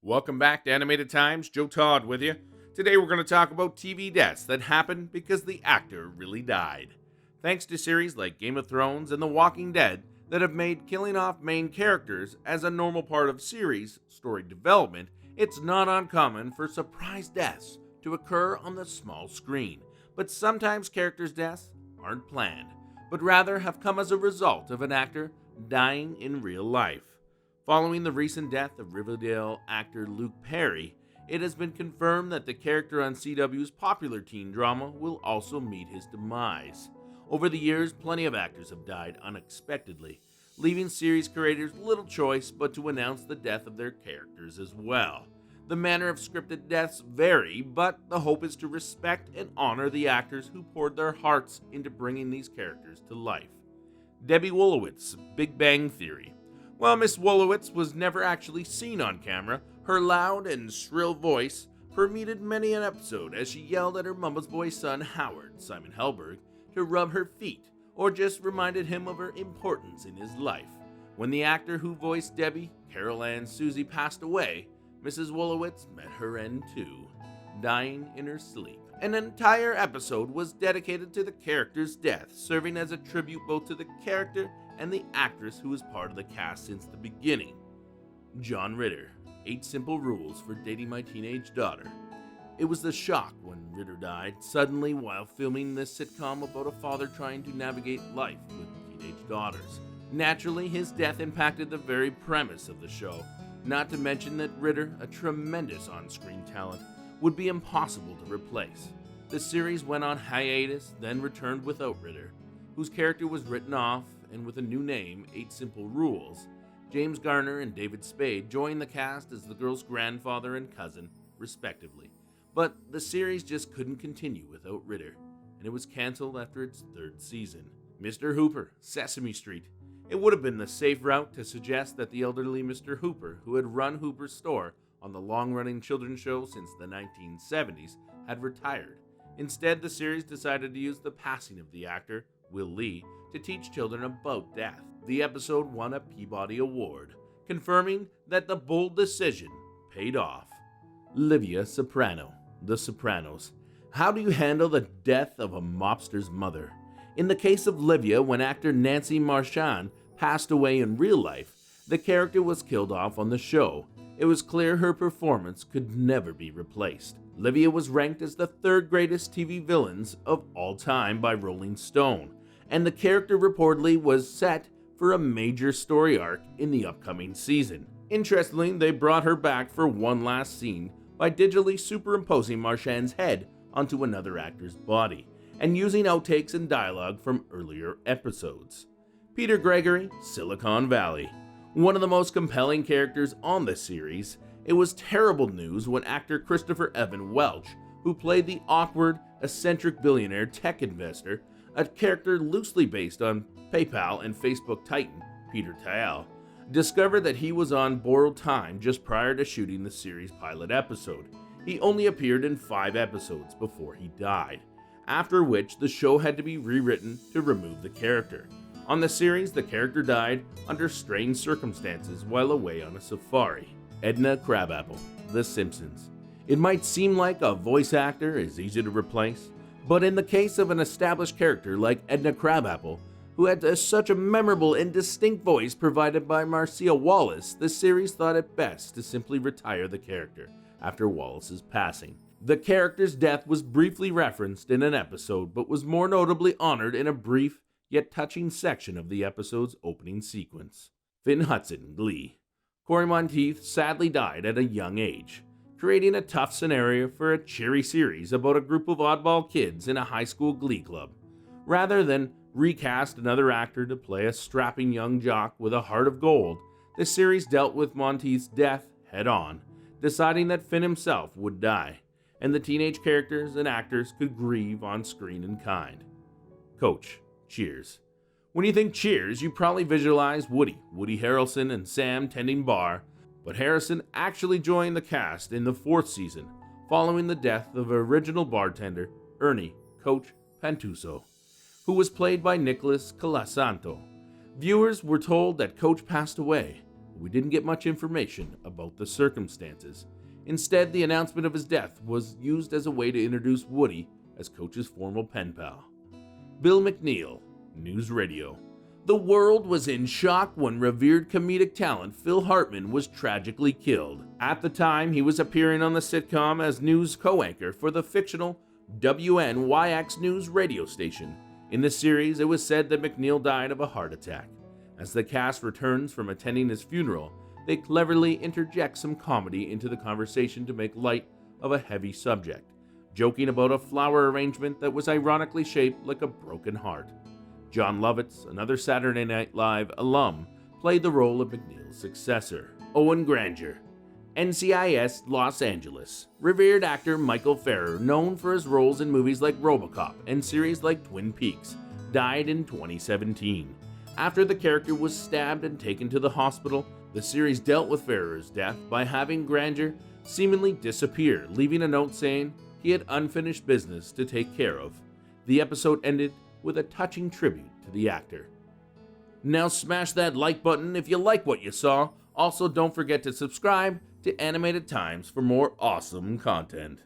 Welcome back to Animated Times. Joe Todd with you. Today we're going to talk about TV deaths that happened because the actor really died. Thanks to series like Game of Thrones and The Walking Dead that have made killing off main characters as a normal part of series story development, it's not uncommon for surprise deaths to occur on the small screen. But sometimes characters' deaths aren't planned, but rather have come as a result of an actor dying in real life. Following the recent death of Riverdale actor Luke Perry, it has been confirmed that the character on CW's popular teen drama will also meet his demise. Over the years, plenty of actors have died unexpectedly, leaving series creators little choice but to announce the death of their characters as well. The manner of scripted deaths vary, but the hope is to respect and honor the actors who poured their hearts into bringing these characters to life. Debbie Wolowitz, Big Bang Theory. While Miss Wolowitz was never actually seen on camera, her loud and shrill voice permeated many an episode as she yelled at her mama's boy son Howard, Simon Helberg, to rub her feet, or just reminded him of her importance in his life. When the actor who voiced Debbie, Carol Ann Susie, passed away, Mrs. Wolowitz met her end too, dying in her sleep. An entire episode was dedicated to the character's death, serving as a tribute both to the character and the actress who was part of the cast since the beginning. John Ritter, 8 Simple Rules for Dating My Teenage Daughter. It was the shock when Ritter died suddenly while filming this sitcom about a father trying to navigate life with teenage daughters. Naturally, his death impacted the very premise of the show, not to mention that Ritter, a tremendous on-screen talent, would be impossible to replace. The series went on hiatus, then returned without Ritter, whose character was written off, and with a new name, 8 Simple Rules. James Garner and David Spade joined the cast as the girl's grandfather and cousin, respectively. But the series just couldn't continue without Ritter, and it was canceled after its 3rd season. Mr. Hooper, Sesame Street. It would have been the safe route to suggest that the elderly Mr. Hooper, who had run Hooper's store on the long-running children's show since the 1970s, had retired. Instead, the series decided to use the passing of the actor, Will Lee, to teach children about death. The episode won a Peabody Award, confirming that the bold decision paid off. Livia Soprano, The Sopranos. How do you handle the death of a mobster's mother? In the case of Livia, when actor Nancy Marchand passed away in real life, the character was killed off on the show. It was clear her performance could never be replaced. Livia was ranked as the 3rd greatest TV villains of all time by Rolling Stone, and the character reportedly was set for a major story arc in the upcoming season. Interestingly, they brought her back for one last scene by digitally superimposing Marchand's head onto another actor's body, and using outtakes and dialogue from earlier episodes. Peter Gregory, Silicon Valley. One of the most compelling characters on the series, it was terrible news when actor Christopher Evan Welch, who played the awkward, eccentric billionaire tech investor, a character loosely based on PayPal and Facebook titan Peter Thiel, discovered that he was on borrowed time just prior to shooting the series' pilot episode. He only appeared in 5 episodes before he died, after which the show had to be rewritten to remove the character. On the series, the character died under strange circumstances while away on a safari. Edna Crabapple, The Simpsons. It might seem like a voice actor is easy to replace, but in the case of an established character like Edna Crabapple, who had such a memorable and distinct voice provided by Marcia Wallace, the series thought it best to simply retire the character after Wallace's passing. The character's death was briefly referenced in an episode, but was more notably honored in a brief yet touching section of the episode's opening sequence. Finn Hudson, Glee. Cory Monteith sadly died at a young age, creating a tough scenario for a cheery series about a group of oddball kids in a high school glee club. Rather than recast another actor to play a strapping young jock with a heart of gold, the series dealt with Monteith's death head-on, deciding that Finn himself would die, and the teenage characters and actors could grieve on screen in kind. Coach, Cheers. When you think Cheers, you probably visualize Woody Harrelson, and Sam tending bar, but Harrison actually joined the cast in the 4th season, following the death of original bartender Ernie Coach Pantuso, who was played by Nicholas Colasanto. Viewers were told that Coach passed away, but we didn't get much information about the circumstances. Instead, the announcement of his death was used as a way to introduce Woody as Coach's former pen pal. Bill McNeil, News Radio. The world was in shock when revered comedic talent Phil Hartman was tragically killed. At the time, he was appearing on the sitcom as news co-anchor for the fictional WNYX News radio station. In the series, it was said that McNeil died of a heart attack. As the cast returns from attending his funeral, they cleverly interject some comedy into the conversation to make light of a heavy subject, joking about a flower arrangement that was ironically shaped like a broken heart. John Lovitz, another Saturday Night Live alum, played the role of McNeil's successor. Owen Granger, NCIS Los Angeles. Revered actor Michael Ferrer, known for his roles in movies like RoboCop and series like Twin Peaks, died in 2017. After the character was stabbed and taken to the hospital, the series dealt with Ferrer's death by having Granger seemingly disappear, leaving a note saying he had unfinished business to take care of. The episode ended with a touching tribute to the actor. Now smash that like button if you like what you saw. Also, don't forget to subscribe to Animated Times for more awesome content.